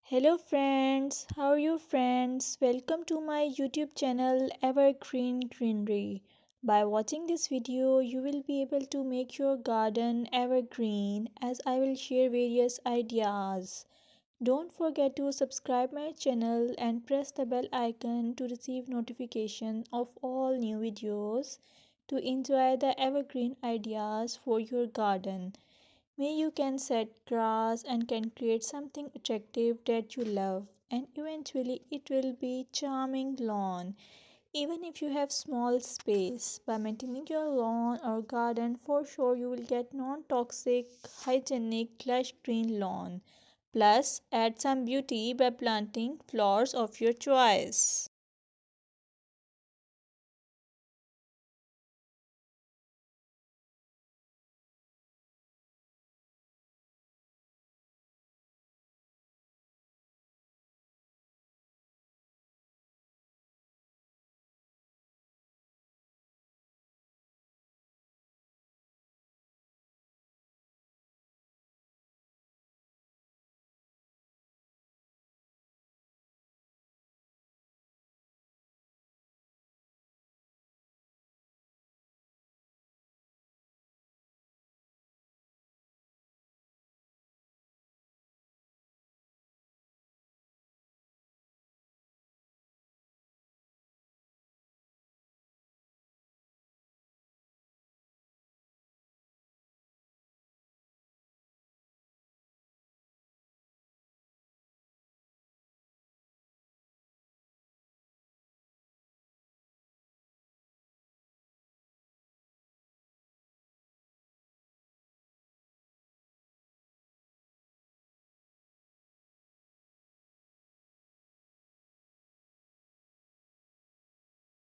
Hello friends, how are you friends? Welcome to my YouTube channel Evergreen Greenery. By watching this video, you will be able to make your garden evergreen as I will share various ideas. Don't forget to subscribe my channel and press the bell icon to receive notification of all new videos to enjoy the evergreen ideas for your garden. May you can set grass and can create something attractive that you love and eventually it will be charming lawn even if you have small space. By maintaining your lawn or garden, for sure you will get non-toxic, hygienic, lush green lawn. Plus, add some beauty by planting flowers of your choice.